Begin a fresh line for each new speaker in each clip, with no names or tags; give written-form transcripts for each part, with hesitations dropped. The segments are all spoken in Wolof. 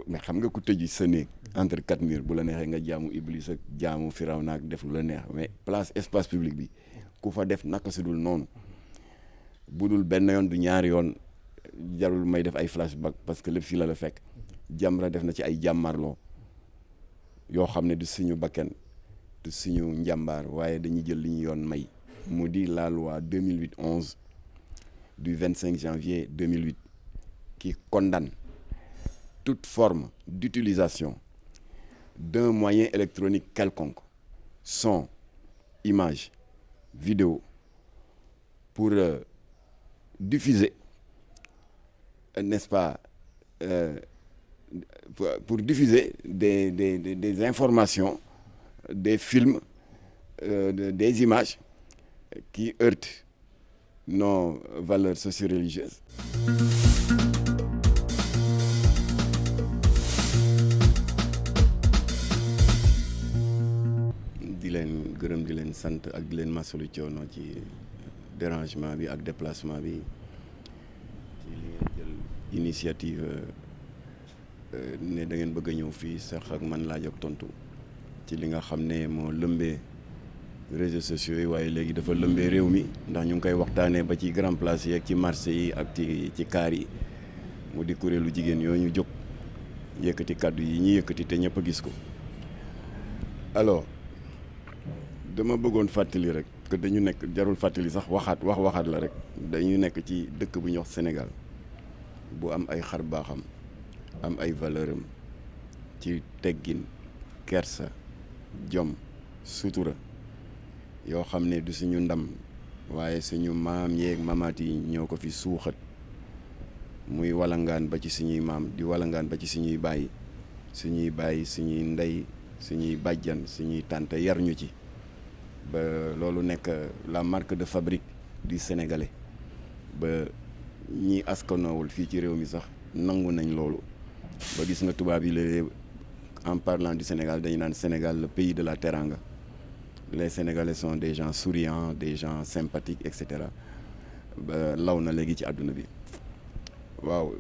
mais xam nga ku tëju sa néeg entre 4 murs bu la neexee nga jaamu Iblis ak jaamu Firawna ak def lu la neex mais place espace public bi ku fa def naka su dul noonu bu dul benn yoon du ñaari yoon jarul may def ay flashback parce que lépp fii la fekk. Jamra def na ci ay jàmmarloo yoo xam ne du suñu bakken du suñu njàmbaar waaye dañuy jël li ñu yoon may mu di la loi 2008-11 du 25 janvier 2008 qui condamne toute forme d'utilisation d'un moyen électronique quelconque, son, image, vidéo, pour diffuser, n'est-ce pas, pour diffuser des informations, des films, des images qui heurtent nos valeurs socio-religieuses. di leen gërëm di leen sant ak di leen masalu coono ci dérangement bi ak déplacement bi ci li ngeen jël initiative ne da ngeen bëgg a ñëw fii sax ak man laaj ak tontu ci li nga xam ne moo lëmbee réseaux sociaux yi waaye léegi dafa lëmbee réew mi ndax ñu ngi koy waxtaanee ba ci grand place yi ak ci marché yi ak ci kaar yi mu di kuréelu jigéen yooyu ñu jóg yëkkati kàddu yi ñuy yëkkati te ñëpp a gis ko. Alors dama bëggoon fàttali rek que dañu nekk jarul fàttali sax waxaat la rek dañu nekk ci dëkk bu ñuy wax Sénégal bu am ay xar baaxam am ay valeur am ci teggin kersa jom sutura yoo xam ne du suñu ndam waaye suñu maam yeeg mamaat yi ñoo ko fi suuxat muy walangaan ba ci suñuy maam di walangaan ba ci suñuy baay suñuy ndey suñuy bàjjan suñuy tànte yar ñu ci ba loolu nekk la marque de fabrique du sénégalais ba ñi askanoowul fii ci réew mi sax nangu nañ loolu ba gis nga tubaab yi léeg en parlant du Sénégal dañu naan Sénégal le pays de la teranga les Sénégalais sont des gens souriants des gens sympathiques et cetera ba law na léegi ci àdduna bi waaw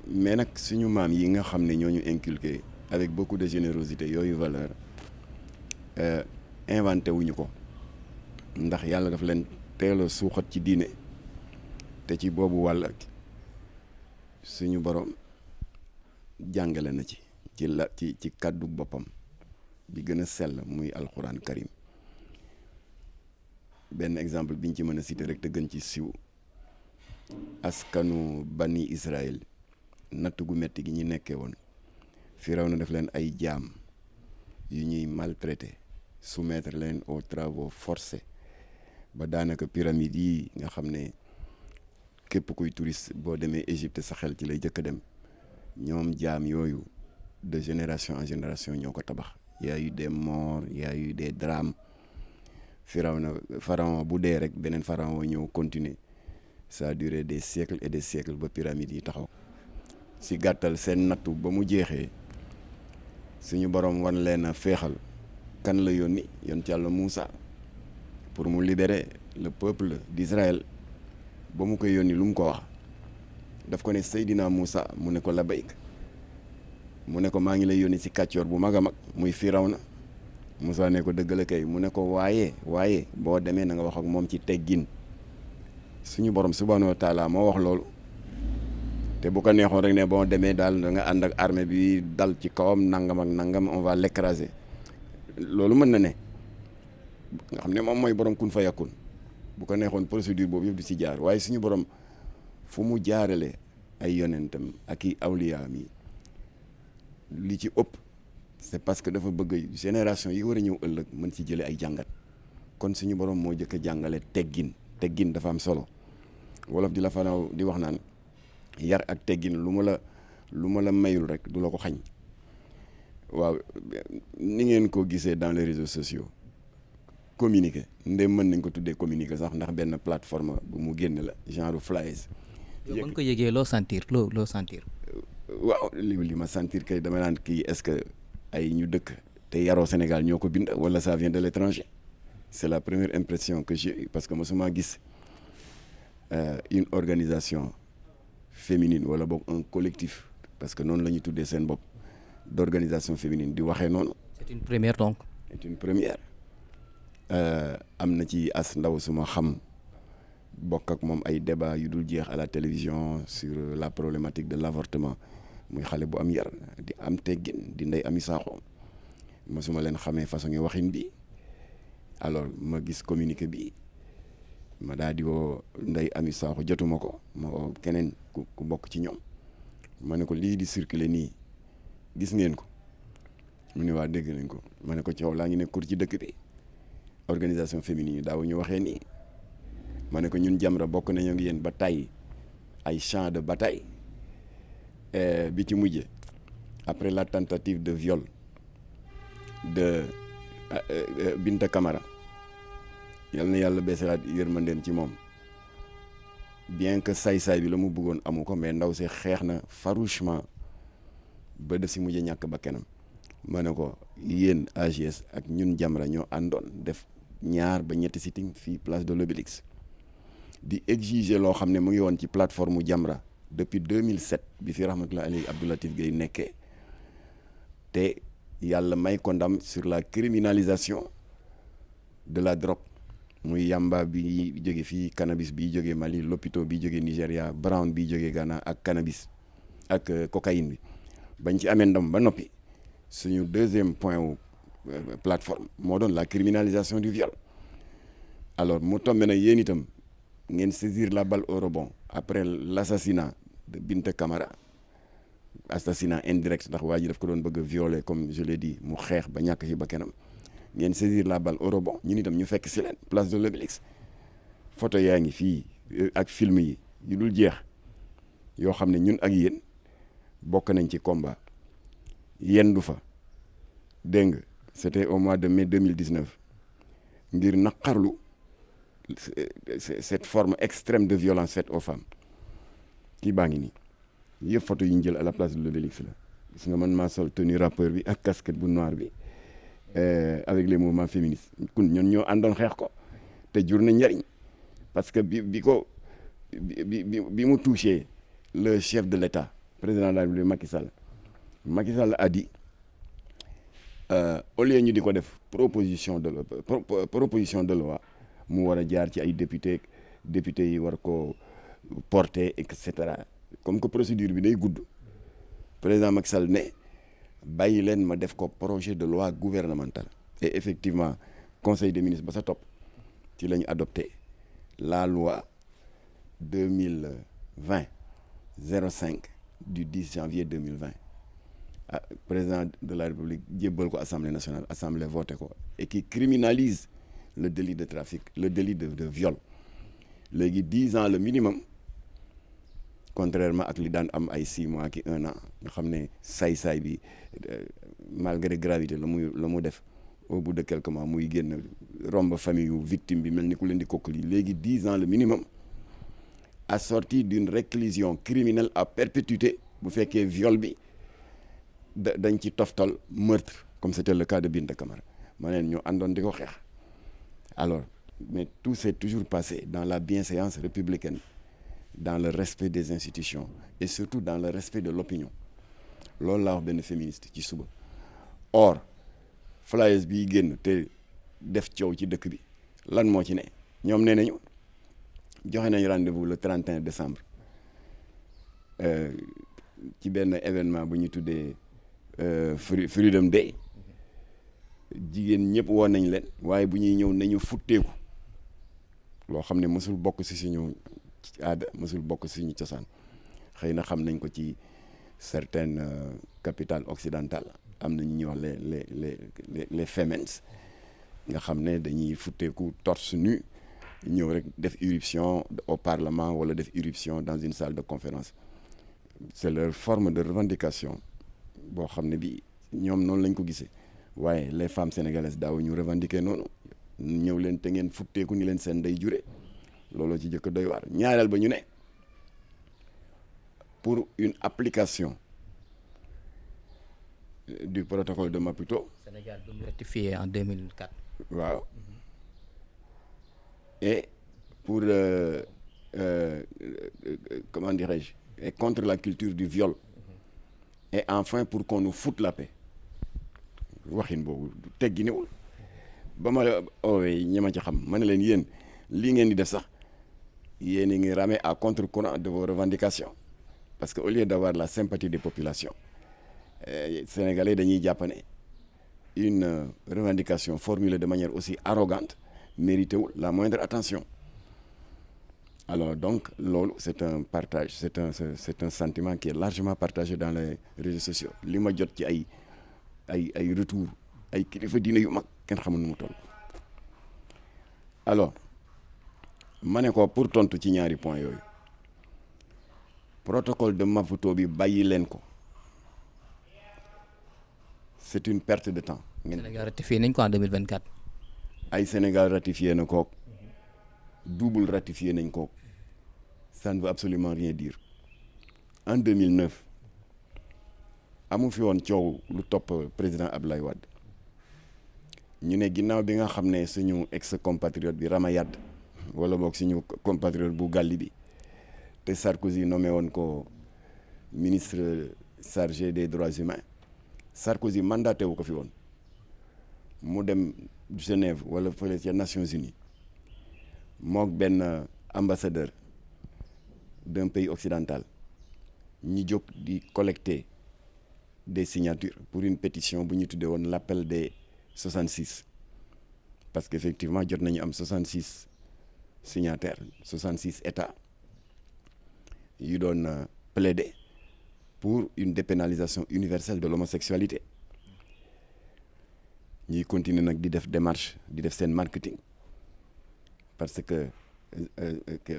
mais nag suñu maam yi nga xam ne ñoo ñu inculqué avec beaucoup de générosité yooyu valeur inventé wuñu ko ndax yàlla daf leen teel a suuxat ci diine te ci boobu wàll suñu borom jàngale na ci kàddu boppam bi gën a sell muy alxuraan karim benn exemple biñ ci mën a citer rek te gën ci siw askanu bani Israël natt gu metti gi ñu nekkee woon Firawna def leen ay jaam yu ñuy maltraité soumettre leen aux travaux forcés ba daanaka pyramide yi nga xam ne képp kuy touriste boo demee Égypte sa xel ci lay jëkk a dem ñoom jaam yooyu de génération en génération ñoo ko tabax y a eu des morts y a eu des drames pharaon bu dee rek beneen pharaon ñëw continuer ça a duré des siècles et des siècles ba pyramides yi taxaw si gàttal seen nattu ba mu jeexee suñu borom wan leen a féexal kan la yónni yonent Yàlla Moussa pour mu libérer le peuple d'Israël ba mu koy yónni lu mu ko wax daf ko ne Seydina Moussa mu ne ko labayk mu ne ko maa ngi lay yónni si kàccoor bu mag a mag muy Firawna Moussa ne ko dëgg la kay mu ne ko waaye boo demee na nga wax ak moom ci teggin suñu borom subhanahu wa taala moo wax loolu te bu ko neexoon rek ne boo demee daal da nga ànd ak armée bi dal ci kawam nangam ak nangam on va l'écraser loolu mën na ne nga xam ne moom mooy borom kun fa yakun bu ko neexoon procédure boobu yëpp du ci jaar waaye suñu borom fu mu jaarale ay yonentam ak i awliyaam yi li ci ëpp c'est parce que dafa bëgg génération yi war a ñëw ëllëg mën ci jële ay jàngat kon suñu borom moo jëkk a jàngale teggin dafa am solo wolof di la fanaw di wax naan yar ak teggin lu ma la mayul rek du la ko xañ waaw ni ngeen ko gisee dans les réseaux sociaux communiquer ndem mën nañ ko tuddee communiquer sax ndax benn plateforme bu mu génn la genre flyers.
yow mën ko yëgee loo sentir loo sentir.
waaw li ma sentir kay dama naan kii est-ce que ay ñu dëkk te yaroo Sénégal ñoo ko bind wala ça vient de l'étranger c'est la première impression que j'ai parce que mosuma gis une organisation féminine wala boog un collectif parce que noonu la ñuy tuddee seen bopp d'organisation féminine di waxee noonu.
c'est une première donc.
c'est une première. am na ci as ndaw suma xam bokk ak moom ay débat yu dul jeex à la télévision sur la problématique de l'avortement muy xale bu am yar di am teggin di Ndeye Amy Sakho mosuma leen xamee façon waxin bi alors ma gis communiqué bi ma daal di woo Ndeye Amy Sakho jotuma ko ma woo keneen ku bokk ci ñoom ma ne ko lii di circuler nii gis ngeen ko mu ne waa dégg nañ ko ma ne ko coow laa ngi ne kur ci dëkk bi organisation féminine yi daaw ñu waxee nii ma ne ko ñun Jamra bokk nañu ak yéen ba tey ay champs de bataille bi ci mujje après la tentative de viol de Binta Camara yal na yàlla beesalaat yërmandeem ci moom bien que saay-saay bi la mu bëggoon amu ko mais ndaw si xeex na farouchement ba def si mujje ñàkk ba kenam ma ne ko yéen AGS ak ñun Jamra ñoo àndoon def 2 ba 3 sitting fii place de l'Obélisque di exiger loo xam ne mu ngi woon ci plateforme Jamra depuis 2007 bi fi rahmatullahi alayhi Abdou Latif Gueye nekkee te yàlla may ko ndam sur la criminalisation de la drogue muy yamba bi jóge fii cannabis bi jóge Mali lopito bi jóge Nigéria brown bi jóge Ghana ak cannabis ak cocaïne bi bañ ci amee ndam ba noppi suñu deuxième point wu plateforme moo doon la criminalisation du viol alors mu tombé nag yéen itam ngeen saisir la balle au rebond après l'assassinat de Binta Camara assassinat indirect ndax waa ji daf ko doon bëgg a violer comme je l'ai dit mu xeex ba ñàkk ci ba kenam ngeen saisir la balle au rebond ñun itam ñu fekk si leen place de l'Obélisque photo yaa ngi fii ak film yi yu dul jeex yoo xam ne ñun ak yéen bokk nañ ci combat yendu fa dégg nga c'était au mois de mai 2019 ngir naqarlu cette forme extrême de violence faite aux femmes kii baa ngi nii yëpp photo yi ñu jël à la place de l'Obélisque la gis nga man maa sol tenue rappeur bi ak casquette bu noir bi avec les mouvements féministes kun ñun ñoo àndoon xeex ko te jur na njariñ parce que bi mu touché le chef de l'État président de la République Macky Sall a dit au lieu ñu di ko def proposition de loi mu war a jaar ci ay député yi war ko porter et cetera comme que procédure bi day gudd président Macky Sall ne bàyyi leen ma def ko projet de loi gouvernemental et effectivement conseil des ministres ba sa topp ci la ñu adopté la loi 2020-05 du 10 janvier 2020 président de la République jébbal ko assemblée nationale assemblée voté ko et qui criminalise le délit de trafic le délit de viol léegi 10 ans le minimum contrairement ak li daan am ay 6 mois ki 1 an nga xam ne saay-saay bi malgré gravité la mu def au bout de quelques mois muy génn romb famille yu victime bi mel ni ku leen di kokkali léegi 10 ans le minimum assorti d'une réclusion criminelle à perpétuité bu fekkee viol bi dañ ci toftal meurtre comme c'était le cas de Binta Camara ma neen ñoo àndoon di ko xeex alors mais tout s'est toujours passé dans la bienséance républicaine dans le respect des institutions et surtout dans le respect de l'opinion loolu laa wax benn féministe ci suba or flyers bi génn te def coow ci dëkk bi lan moo ci ne ñoom nee nañu joxe nañu rendez-vous le 31 décembre ci benn événement bu ñu tuddee Freedom Day jigéen ñëpp woon nañ leen waaye bu ñuy ñëw nañu futteeku loo xam ne mësul bokk ci suñu aada mësul bokk ci suñu cosaan xëy na xam nañ ko ci certaines capitales occidentales am na ñu ñuy wax les femmes nga xam ne dañuy futteeku torse nu ñëw rek def irruption au parlement wala def irruption dans une salle de conférence c'est leur forme de revendication boo xam ne bi ñoom noonu lañ ko gisee waaye les femmes sénégalaises daaw ñu revendiquer noonu ñëw leen te ngeen futteeku ni leen seen day jure looloo ci jëkk doy waar ñaareel ba ñu ne pour une application du protocole de Maputo.
Sénégal bu mu ratifié en 2004.
waaw et pour comment dirais-je et contre la culture du viol et enfin pour qu'on nous foute la paix waxin boobu tegginewul ba ma oowee ñi ma ci xam ma ne leen yéen lii ngeen di def sax yéen a ngi ramer à contre-courant de vos revendications parce que au lieu d'avoir la sympathie des populations sénégalais dañuy jàpp ne une revendication formulée de manière aussi arrogante méritéwul la moindre attention. Alors donc loolu c'est un partage c'est un sentiment qui est largement partagé dans les réseaux sociaux li ma jot ci ay retour ay kilifa diine yu mag kenn xamul nu mu toll. Alors ma ne ko pour tontu ci ñaari point yooyu protocole de Maputo bi bàyyi leen ko c'est une perte de temps.
Sénégal ratifié nañ ko en 2024.
ay Sénégal ratifié na kook double ratifié nañ kook ça ne veut absolument rien dire. En 2009 amu fi woon coow lu topp président Abdoulaye Wade ñu ne ginnaaw bi nga xam ne suñu ex compatriote bi Ramayad wala boog suñu compatriote bu Gàlli bi te Sarkozy nommé woon ko ministre chargé des droits humains Sarkozy mandaté wu ko fi woon mu dem Genève wala fële ca Nations Unies mook benn ambassadeur d'un pays occidental ñi jóg di collecter des signatures pour une pétition bu ñu tuddee woon l'appel des 66 parce qu'effectivement jot nañu am 66 signataires 66 États yu doon plaider pour une dépénalisation universelle de l'homosexualité ñuy continuer nag di def démarche di def seen marketing parce que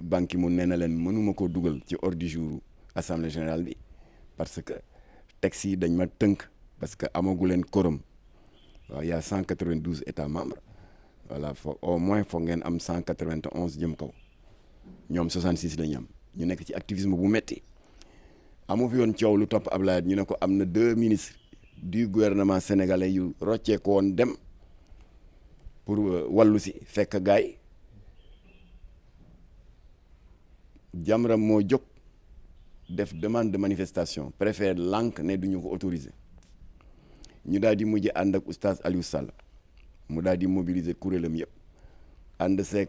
Ban Ki-moon nee na leen mënuma koo dugal ci ordre du jour assemblée générale bi parce que texte yi dañ ma tënk parce que amagu leen quorum waaw y a 192 États membres voilà au moins foog ngeen am 191 jëm kaw ñoom 66 la ñu am ñu nekk ci activisme bu metti amu fi yoon coow lu topp Ablaye ñu ne ko am na 2 ministres du gouvernement sénégalais yu roccee ko woon dem pour wàllu si fekk gaay Jamra moo jóg def demande de manifestation préfet lànk ne duñu ko autoriser ñu daal di mujj ànd ak oustaz Aliou Sall mu daal di mobiliser kuréelam yëpp ànd seeg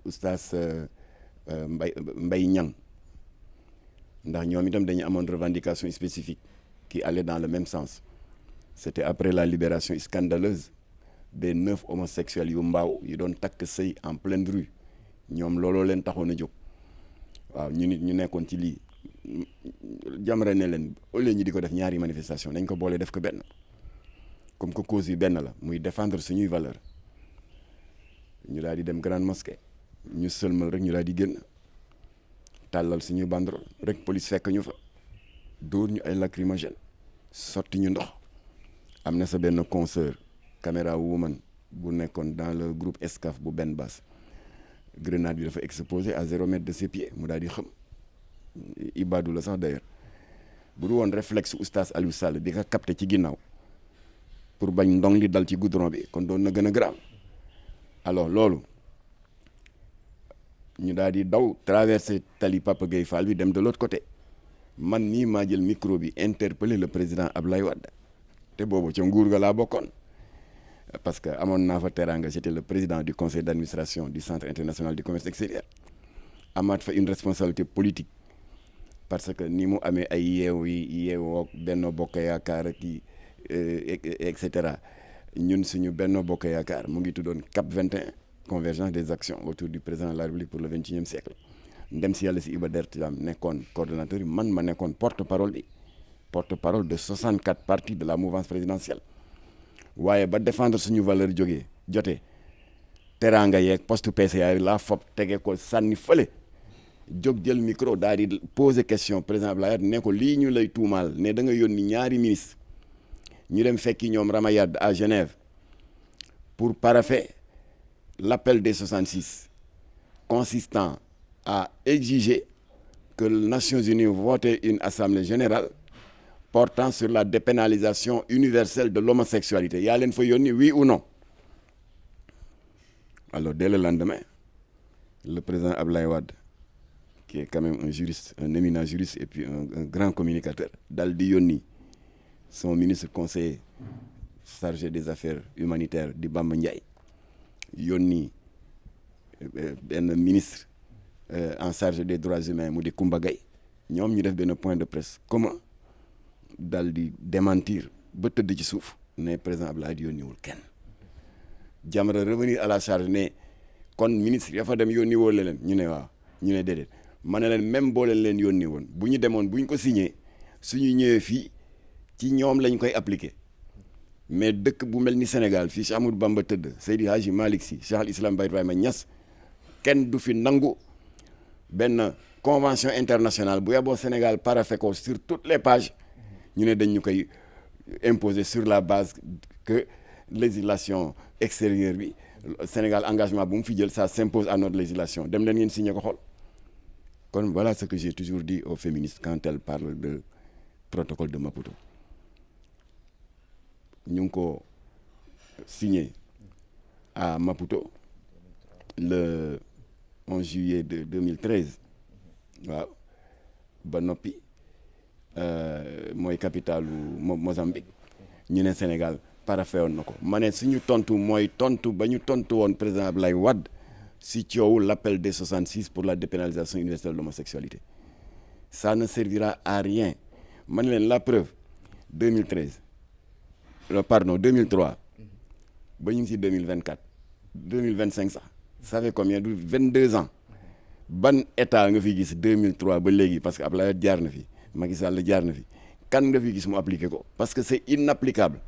oustaz Mbaye Niang ndax ñoom itam dañu amoon revendication spécifique qui allait dans le même sens c'était après la libération scandaleuse des 9 homosexuels yu mbaaw yu doon takk sëy en pleine rue ñoom looloo leen taxoon a jóg waaw ñu nit ñu nekkoon ci lii Jamra ne leen au lieu ñu di ko def ñaari manifestation dañ ko boole def ko benn comme que cause yi benn la muy défendre suñuy valeur ñu daal di dem grande mosquée ñu sëlmal rek ñu daal di génn tàllal suñuy banderole rek police fekk ñu fa dóor ñu ay lacrymogène sotti ñu ndox am na sa benn consoeur caméra woman bu nekkoon dans le groupe Escaf bu benn bas grenade bi dafa exposé à 0 mètre de ses pieds mu daal di xam Ibadou la sax d'ailleurs bu du woon réflexe oustaz Aliou Sall bi nga capté ci ginnaaw pour bañ ndong li dal ci goudron bi kon doon na gën a grave alors loolu ñu daal di daw traversé tali Papa Gueye Fall bi dem de l'autre côté man nii maa jël micro bi interpeller le président Abdoulaye Wade te boobu ca nguur ga laa bokkoon parce que amoon naa fa teraanga j'étais le président du conseil d'administration du centre international du commerce extérieur amaat fa une responsabilité politique parce que ni mu amee ay yeewoo Benno Bokk Yaakaar ak et cetera ñun suñu Benno Bokk Yaakaar mu ngi tuddoon CAP 21 convergence des actions autour du président de la République pour le 21e siècle ndem si yàlla si Iba Der Thiam nekkoon coordonnateur yi man ma nekkoon porte-parole de 64 partis de la mouvance présidentielle waaye ba défendre suñu valeur jotee teraanga yeeg poste PCA yi laa fopp tege ko sànni fële jóg jël micro daal di poser question président Abdoulaye Wade ne ko lii ñu lay tuumaal ne da nga yónni ñaari ministre ñu dem fekki ñoom Ramayad à Genève pour parapher l'appel des 66 consistant à exiger que les Nations Unies votent une assemblée générale portant sur la dépénalisation universelle de l'homosexualité yaa leen fa yónni oui ou non alors dès le lendemain le président Abdoulaye Wade qui est quand même un juriste un éminent juriste et puis un grand communicateur dal di yónni son ministre conseiller chargé des affaires humanitaires di Bamba Ndiaye yónni benn ministre en charge des droits humains mu di Koumba Gaye ñoom ñu def benn point de presse commun dal di démentir ba tëdd ci suuf ne président Abdoulaye yónniwul kenn. Jamra revenir à la charge ne kon ministre ya fa dem yónni woo leen ñu ne waaw ñu ne déedéet ma ne leen même boo leen yónni woon bu ñu demoon bu ñu ko signé suñu ñëwee fii ci ñoom lañ koy appliquer mais dëkk bu mel ni Sénégal fii Cheikh Ahmadou Bamba tëdd Seydi Hadji Malick Sy Cheikh al Islam Baye Ibrahima Niass kenn du fi nangu benn convention internationale bu yeboo Sénégal paraphé ko sur toutes les pages ñu ne dañ ñu koy imposer sur la base que législation extérieure bi Sénégal engagement bu mu fi jël ça s'impose à notre législation dem leen ngeen signé ko xool. Kon voilà ce que j'ai toujours dit aux féministes quand elles parlent de protocole de Maputo ñu ngi ko signé à Maputo le 11 juillet de 2013 waaw ba noppi mooy capitalu Mozambique ñu ne Sénégal paraphé woon na ko ma ne suñu tontu mooy tontu ba ñu tontu woon président Abdoulaye Wade si coow l'appel des 66 pour la dépénalisation universelle de l'homosexualité ça ne servira à rien ma ne leen la preuve 2013 pardon 2003 ba ñu ngi si 2024 2025 sax ça fait combien du 22 ans ban état nga fi gis 2003 ba léegi parce que Abdoulaye jaar na fi Macky Sall jaar na fi kan nga fi gis mu appliqué ko parce que c'est inapplicable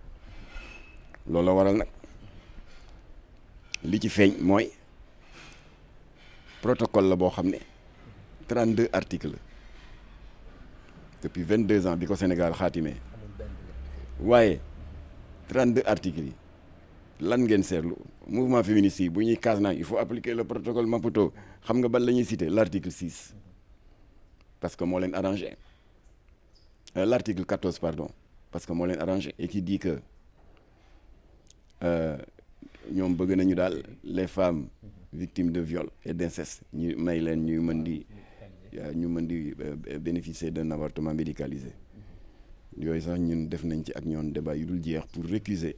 loolu la waral nag li ci feeñ mooy protocole la boo xam ne 32 articles depuis 22 ans bi ko Sénégal xaatimee waaye 32 articles yi lan ngeen seetlu mouvement féministe yi bu ñuy kaas naan il faut appliquer le protocole Maputo xam nga ban la ñuy citer l'article 6 parce que moo leen arrangé l'article 14 pardon parce que moo leen arrangé et qui dit que ñoom bëgg nañu daal les femmes victimes de viol et d'inceste ñu may leen ñu mën di bénéficier d'un avortement médicalisé yooyu sax ñun def nañ ci ak ñoon débat yu dul jeex pour récuser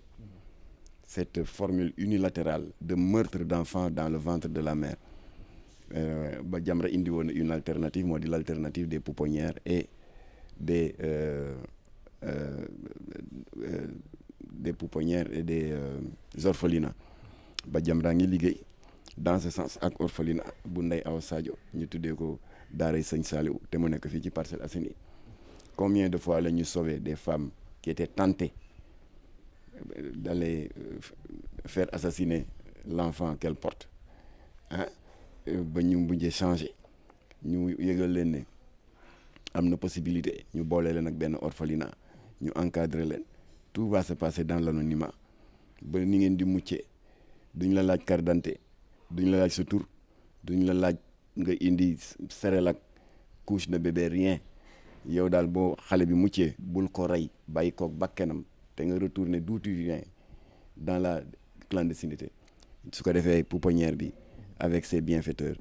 cette formule unilatérale de meurtre d'enfants dans le ventre de la mère ba Jamra indi woon une alternative moo di l'alternative des pouponnières et des pouponnières et des orphelinats ba Jamra ngi liggéey dans ce sens ak orphelinat bu Ndeye Awa Sadio ñu tuddee ko daaray Sëñ Saliou te mu nekk fii ci Parcelles Assainies combien de fois la ñu sauvé des femmes qui étaient tentées d'aller faire assassiner l'enfant qu'elles portent ah ba ñu mujjee changé ñu yëgal leen ne am na possibilité ñu boole leen ak benn orphelinat ñu encadrer leen tout va se passer dans l'anonymat ba ni ngeen di muccee duñ la laaj carte d'identité duñ la laaj sa tur duñ la laaj nga indi céréales ak couche de bébé rien yow daal boo xale bi muccee bul ko rey bàyyi koog bakkenam te nga retourner d'où tu viens dans la clandestinité su ko defee pouponnière bi avec ses bienfaiteurs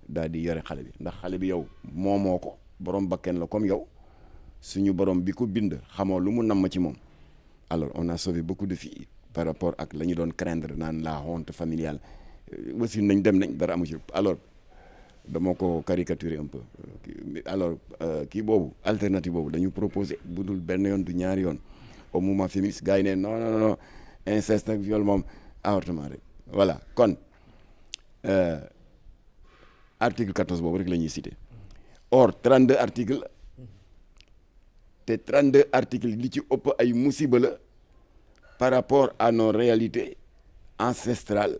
daal di yore xale bi ndax xale bi yow moomoo ko borom bakken la comme yow suñu borom bi ko bind xamoo lu mu namm ci moom alors on a sauvé beaucoup de filles par rapport ak la ñu doon craindre naan la honte familiale aussi nañ dem nañ dara amu ci alors dama ko caricaturer un peu alors kii boobu alternative boobu dañu proposer bu dul benn yoon du ñaari yoon au mouvement féministe gars yi ne non inceste ak viol moom avortement rek voilà kon article 14 boobu rek la ñuy citer or 32 articles te 32 articles li ci ëpp ay musiba la par rapport à nos réalités ancestrales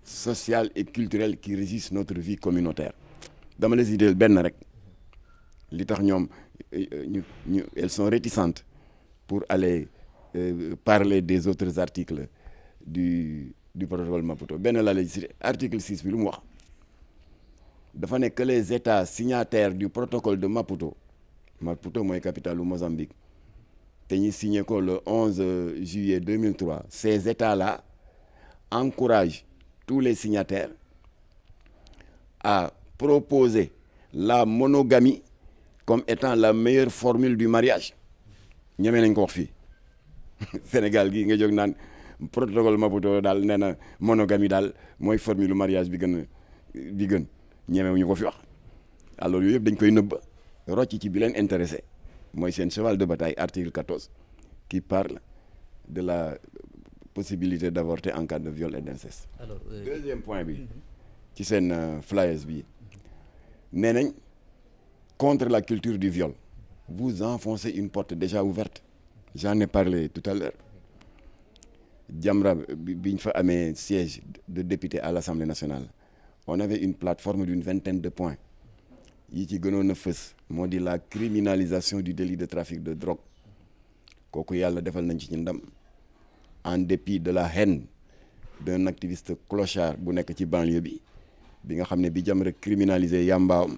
sociales et culturelles qui régissent notre vie communautaire dama la citer benn rek li tax ñoom elles sont réticentes pour aller parler des autres articles du protocole Maputo benn la lay citer article 6 bi lu mu wax dafa ne que les États signataires du protocole de Maputo mooy capitale u Mozambique te ñu signé ko le 11 juillet 2003 ces États-là encouragent tous les signataires à proposer la monogamie comme étant la meilleure formule du mariage ñemee nañ ko wax fii Sénégal gi nga jóg naan protocole Maputo daal nee na monogamie daal mooy formule mariage bi gën ñemewuñu ko fi wax. alors yooyu yëpp dañ koy nëbb rocc ci bi leen intéressé mooy seen cheval de bataille article 14 qui parle de la possibilité d'avorter en cas de viol et d'inceste.
alors
deuxième point bi ci seen flyers bi nee nañ contre la culture du viol vous enfoncez une porte déjà ouverte j'en ai parlé tout à l'heure Jamra biñ fa amee siège de député à l'Assemblée nationale on avait une plateforme d'une 20aine de points yi ci gënoon a fës moo di la criminalisation du délit de trafic de drogue kooku yàlla defal nañ ci ndam en dépit de la haine d'un activiste clochard bu nekk ci banlieue bi nga xam ne bi Jamra criminaliser yàmbaam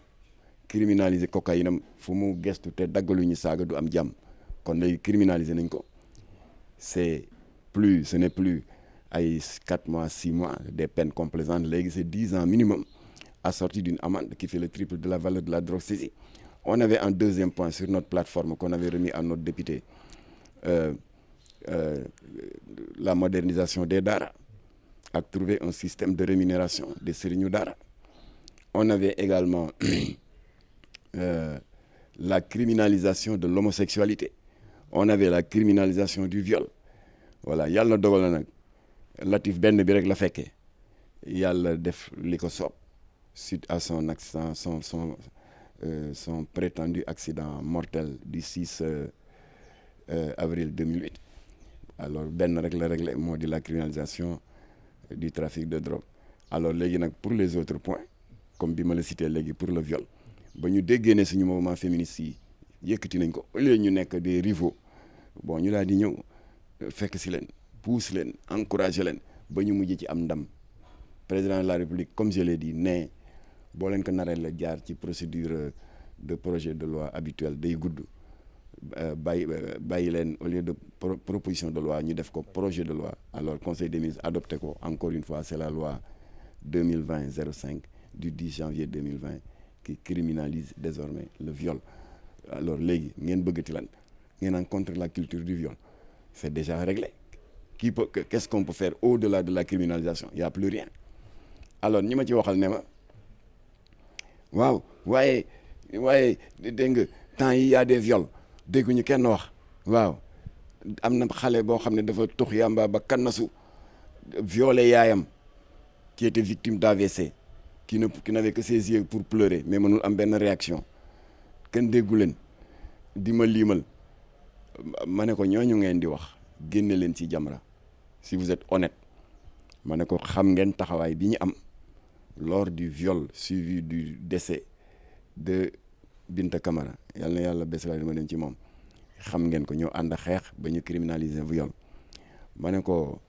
criminaliser cocaïne am fu mu gestu te daggaluñu saaga du am jàmm kon léegi criminaliser nañ ko ce n'est plus ay 4 mois 6 mois des peines complaisantes léegi c'est 10 ans minimum assorti d'une amende qui fait le triple de la valeur de la drogue saisie. On avait un deuxième point sur notre plateforme qu'on avait remis à notre député la modernisation des daara ak trouver un système de rémunération des sëriñu daara. On avait également la criminalisation de l'homosexualité. On avait la criminalisation du viol. Voilà yàlla dogal na nag Latif benn bi rek la fekkee yàlla def li ko soob suite à son accident son prétendu accident mortel du 6 avril 2008 alors benn rek la réglé moo di la criminalisation du trafic de drogue. Alors léegi nag pour les autres points comme bi ma la cité léegi pour le viol ba ñu déggee ne suñu mouvement féministe yi yëkkati nañ ko au lieu ñu nekk des rivaux bon ñu daal di ñëw fekk si leen pousse leen encourager leen ba ñu mujj ci am ndam président de la république comme je l'ai dit ne boo leen ko naree la jaar ci procédure de projet de loi habituelle day gudd bàyyi leen au lieu de proposition de loi ñu def ko projet de loi alors conseil des ministres adopté ko encore une fois c'est la loi 2020-05 du 10 janvier 2020 qui criminalise désormais le viol. Alors léegi ngeen bëggati lan ngeen en contre la culture du viol c'est déjà réglé qu'est-ce qu'on peut faire au-delà de la criminalisation il y a plus rien. Alors ñi ma ci waxal ne ma waaw waaye dégg nga temps yi y a des viols dégguñu kenn wax waaw am na xale boo xam ne dafa tux yamba ba kannasu violé yaayam qui était victime d'AVC qui n'avait que ses yeux pour pleurer mais mënul am benn réaction kenn déggu leen di ma liimal ma ne ko ñooñu ngeen di wax génne leen ci Jamra si vous êtes honnête ma ne ko xam ngeen taxawaay bi ñu am lors du viol suivi du décès de Binta Camara yàlla na yàlla bés la ma dem ci moom xam ngeen ko ñoo ànd a xeex ba ñu criminaliser viol ma ne ko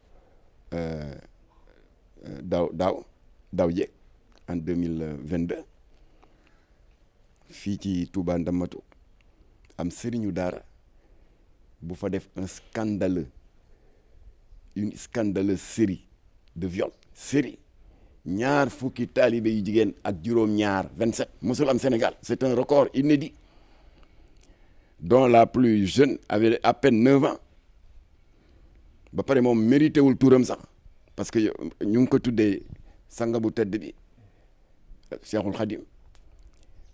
daaw jéeg en 2022 fii ci Touba Ndamatu am sëriñu daara bu fa def une scandaleuse série de viol série ñaar fukki taalibe yu jigéen ak juróom-ñaar 27 musul am Sénégal c'est un record inédit dont la plus jeune avait à peine 9 ans ba pare moom mérité wul turam sax parce que ñu ngi ko tuddee sanga bu tedd bi Cheikhul Khadim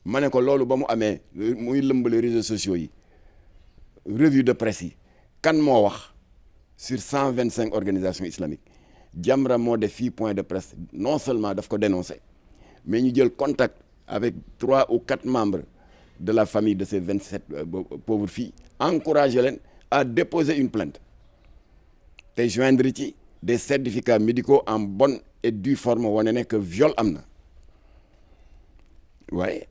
ma ne ko loolu ba mu amee muy lëmbale réseaux sociaux yi revue de presse yi kan moo wax sur 125 organisations islamiques Jamra moo def fii point de presse non seulement daf ko dénoncer mais ñu jël contact avec 3 ou 4 membres de la famille de ces 27 pauvres filles encourager leen à déposer une plainte te joindre ci des certificats médicaux en bonne et due forme wane ne que viol am na waaye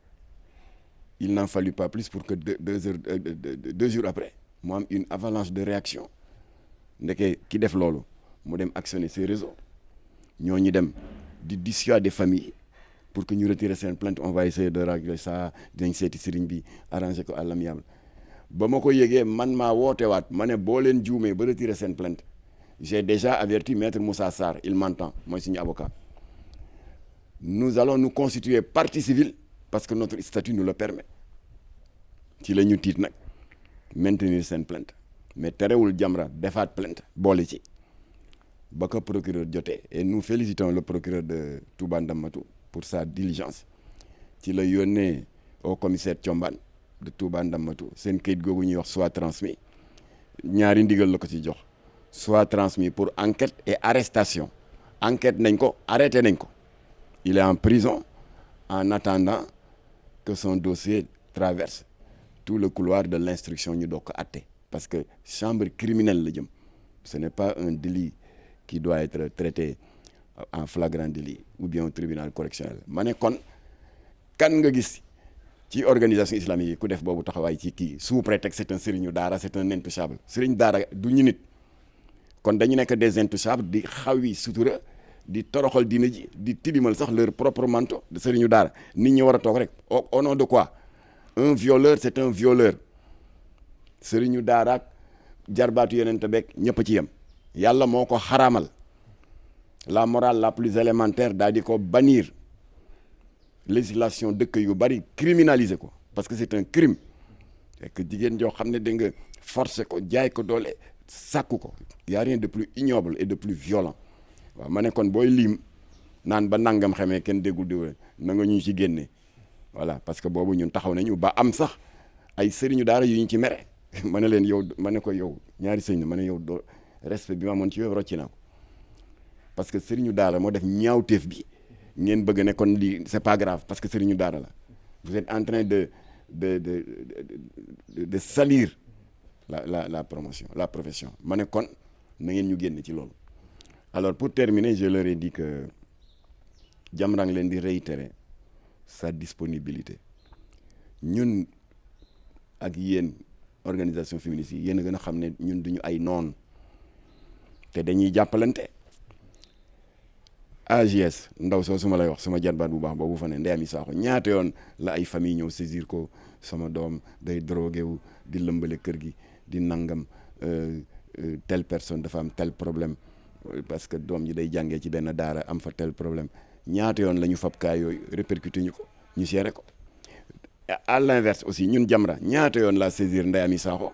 il n'en fallut pas plus pour que 2 jours après mu am une avalanche de réaction ndeke ki def loolu mu dem actionner ces réseaux ñooñu dem di dissuader des familles pour que ñu retirer seen plainte on va essayer de régler ça dinañ seeti sëriñ bi arranger ko à l'amiable ba ma ko yëgee man maa wootewaat ma ne boo leen juumee ba retirer seen plainte j'ai déjà averti maître Moussa Sarr il m'entend mooy suñu avocat nous allons nous constituer partie civile parce que notre statut nous le permet ci la ñu tiit nag maintenir seen plainte mais terewul Jamra defaat plainte boole ci ba ko procureur jotee et nous félicitons le procureur de Touba Ndamatou pour sa diligence ci la yónnee au commissaire Thiombane de Touba Ndamatou seen kayit googu ñuy wax soit transmis ñaari ndigal la ko ci jox soit transmis pour enquête et arrestation enquête nañ ko arrêté nañ ko il est en prison en attendant que son dossier traverse tout le couloir de l'instruction ñu doog ko àtte parce que chambre criminelle la jëm ce n'est pas un délit qui doit être traité en flagrant délit ou bien au tribunal correctionnel ma ne kon kan nga gis ci organisation islamique yi ku def boobu taxawaay ci kii sous prétexte c'est un sëriñu daara c'est un intouchable sëriñ daara du ñu nit kon dañu nekk des intouchables di xawi sutura di toroxal diina ji di tilimal sax leur propre manteau de sëriñu daara nit ñi war a toog rek au nom de quoi un violeur c'est un violeur sëriñu daara ak jarbaatu yonent beeg ñëpp ci yem yàlla moo ko xaraamal la morale la plus élémentaire daal di ko bannir législation dëkk yu bari criminaliser ko parce que c'est un crime fekk jigéen joo xam ne da nga forcer ko jaay ko doole sàkku ko y a rien de plus ignoble et de plus violent waaw ma ne kon booy liim naan ba nangam xamee kenn déggul di na nga ñu ci génne voilà parce que boobu ñun taxaw nañu ba am sax ay sëriñu daara yu ñu ci mere ma ne leen yow ma ne ko yow ñaari sëriñ ma ne yow doo respect bi ma amoon ci yow rocci naa ko parce que sëriñu daara moo def ñaawteef bi ngeen bëgg ne kon lii c'est pas grave parce que sëriñu daara la vous êtes en train de salir la promotion la profession ma ne kon na ngeen ñu génn ci loolu. Alors pour terminer je leur ai dit que Jamra ngi leen di réitérer sa disponibilité ñun ak yéen organisation féministe yi yéen a gën a xam ne ñun duñu ay noon te dañuy jàppalante. AGS ndaw soo su ma lay wax sama jarbaat bu baax boobu fa ne Ndeye Amy Sakho ñaata yoon la ay famille ñëw saisir ko sama doom day drogué wu di lëmbale kër gi di nangam telle personne dafa am tel problème parce que doom ji day jàngee ci benn daara am fa tel problème ñaata yoon la ñu fab kaa yooyu répercuté ñu ko ñu géré ko. À l'inverse aussi ñun Jamra ñaata yoon la saisir Ndeye Amy Sakho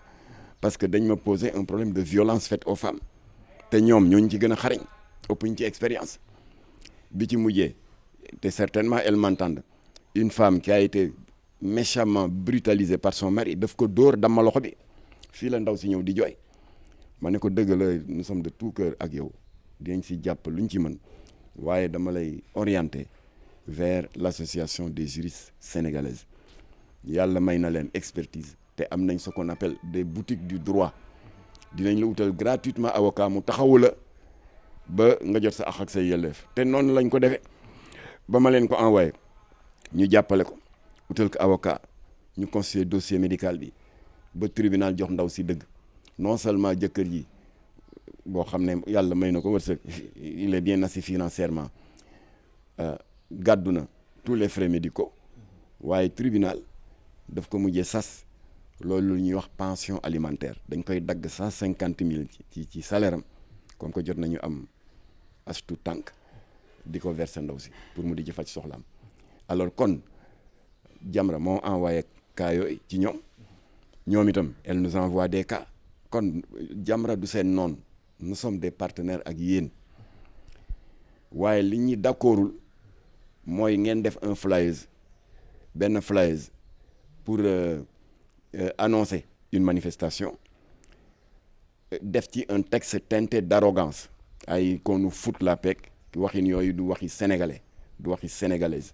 parce que dañ ma poser un problème de violence faite aux femmes te ñoom ñooñu ci gën a xarañ ëpp ñu ci expérience. bi ci mujjee te certainement elle m'entend une femme qui a été méchamment brutalisée par son mari daf ko dóor damma loxo bi fii la ndaw si ñëw di jooy ma ne ko dëgg la nous sommes de tout cœur ak yow dinañ si jàpp luñ ci mën waaye dama lay orienter vers l'association des juristes sénégalaises yàlla may na leen expertise te am nañ ce qu'on appelle des boutiques du droit dinañ la wutal gratuitement avocat mu taxawu la ba nga jot sa àq ak say yelleef te noonu lañ ko defee ba ma leen ko envoyé ñu jàppale ko utal ko avocat ñu constituer dossier médical bi ba tribunal jox ndaw si dëgg non seulement jëkkër ji boo xam ne yàlla may na ko wërsëg il est bien assis financièrement gàddu na tous les frais médicaux waaye tribunal daf ko mujjee sas loolu lu ñuy wax pension alimentaire dañ koy dagg 150 000 ci salaire am comme que jot nañu am as tout tànk di ko verser ndaw si pour mu di ci faj soxlaam alors kon Jamra moo envoyé cas yooyu ci ñoom itam elle nous envoie des cas kon Jamra du seen noon nous sommes des partenaires ak yéen waaye li ñuy d'accordul mooy ngeen def un benn flyers pour annoncer une manifestation def ci un texte teinté d'arrogance ay qu'on nous foute la paix waxin yooyu du waxi sénégalais du waxi sénégalaise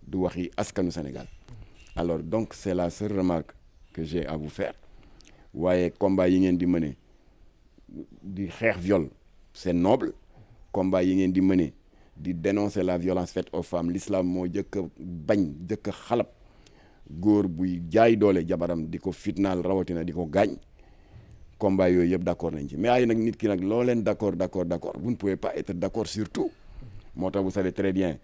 du waxi askanu Sénégal alors donc c'est la seule remarque que j'ai à vous faire waaye combat yi ngeen di mener di xeex viol c'est noble combat yi ngeen di mener di dénoncer la violence faite aux femmes l'islam moo jëkk a bañ jëkk a xalab góor buy jaay doole jabaram di ko fitnaal rawatina di ko gaañ combat yooyu yëpp d'accord nañ ci mais ay nag nit ki nag loo leen d'accord vous ne pouvez pas être d'accord sur tout moo tax vous savez très bien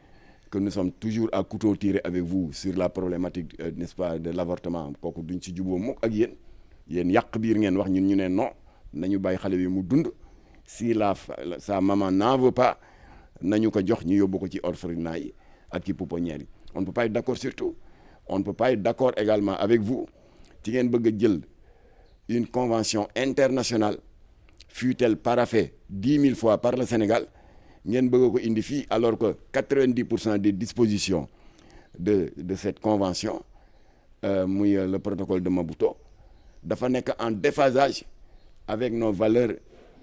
que nous sommes toujours à couteau tiré avec vous sur la problématique n'est-ce pas de l'avortement kooku duñ ci juboo mukk ak yéen yàq biir ngeen wax ñun ñu ne non nañu bàyyi xale bi mu dund si sa maman n'en veut pas nañu ko jox ñu yóbbu ko ci orphelinat yi ak ci pouponnière yi on ne peut pas être d'accord sur tout on ne peut pas être d'accord également avec vous ci ngeen bëgg a jël une convention internationale fut-elle paraphée 10 000 fois par le Sénégal ngeen bëgg ko indi fii alors que 90% des dispositions de cette convention muy le protocole de Maputo dafa nekk en déphasage avec nos valeurs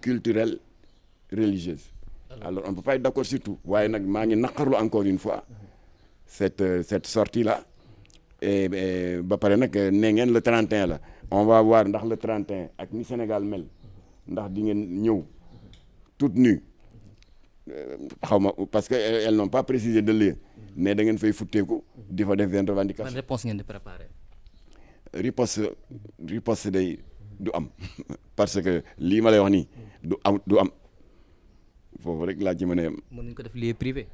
culturelles religieuses. Alors on peut pas être d'accord sur tout waaye nag maa ngi naqarlu encore une fois cette sortie là et ba pare nag nee ngeen le 31 la on va voir ndax le 31 ak ni Sénégal mel ndax di ngeen ñëw toute nue xaw ma parce que elles n'ont pas précisé de lieu mais da ngeen fay futteeku di fa def benn revendication.
ban réponse ngeen di préparer.
riposte day du am parce que lii ma lay wax nii du am foofu rek laa ci mën a yem.
mën nañu ko def lieu privé.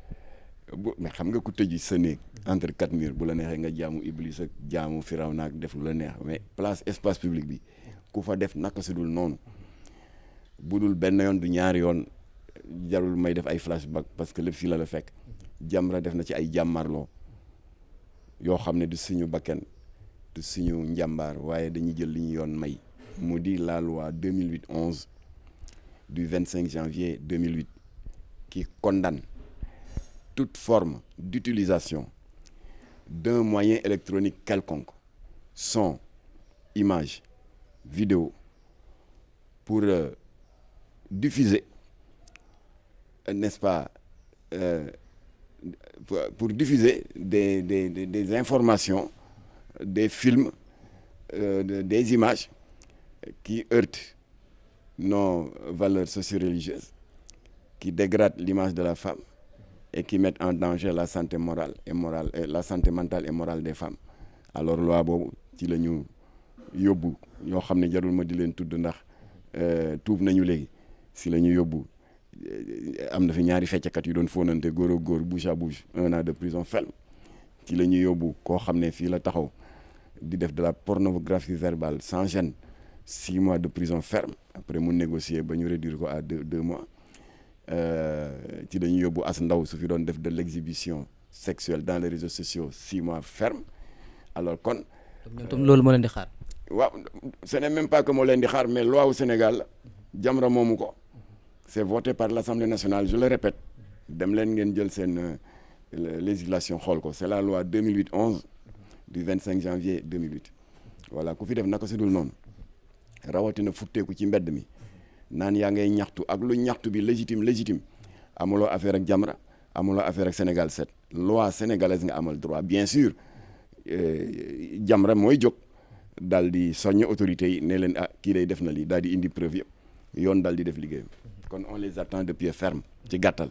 mais xam nga ku tëj sa néeg entre quatre murs bu la neexee nga jaamu Iblis ak jaamu Firawna ak def lu la neex mais place espace public bi ku fa def naka su dul noonu bu dul benn yoon du ñaari yoon jarul may def ay flashback parce que lépp fii la fekk. Jamra def na ci ay jàmmarloo yoo xam ne du suñu bakken du suñu njàmbaar waaye dañuy jël li ñu yoon may mu di la loi 2008-11 du 25 janvier 2008 qui condamne toute forme d'utilisation d'un moyen électronique quelconque, son, image, vidéo, pour diffuser, n'est-ce pas, pour diffuser des informations, des films, des images qui heurtent nos valeurs socio-religieuses, qui dégradent l'image de la femme et qui mettent en danger la santé morale et la santé mentale et morale des femmes. Alors loi boobu ci la ñu yóbbu ñoo xam ne jarul ma di leen tudd ndax tuub nañu léegi si la ñu yóbbu am na fi ñaari feccakat yu doon fóonante góor ak góor bouche à bouche 1 an de prison ferme ci la ñu yóbbu koo xam ne fii la taxaw di def de la pornographie verbale sans gêne 6 mois de prison ferme après mu négocier ba ñu réduire ko à 2 mois ci dañuy yóbbu as ndaw su fi doon def de l'exhibition sexuelle dans les réseaux sociaux 6 mois ferme alors kon.
ñoom tam loolu moo leen di xaar.
waaw ce n'est même pas que moo leen di xaar mais loi au Sénégal Jamra moomu ko c'est voté par l'Assemblée nationale je le répète dem leen ngeen jël seen législation xool ko c'est la loi 2008-11 du 25 janvier 2008 voilà ku fi def naka si dul noonu rawatina futteeku ci mbedd mi. naan yaa ngay ñaxtu ak lu ñaxtu bi légitime amuloo affaire ak Jamra amuloo affaire ak Sénégal 7 loi sénégalaise nga amal droit bien sûr Jamra mooy jóg daal di soññ autorités yi ne leen kii day def na lii daal di indi preuve yëpp yoon daal di def liggéeyam kon on les attend de pied ferme ci gàttal.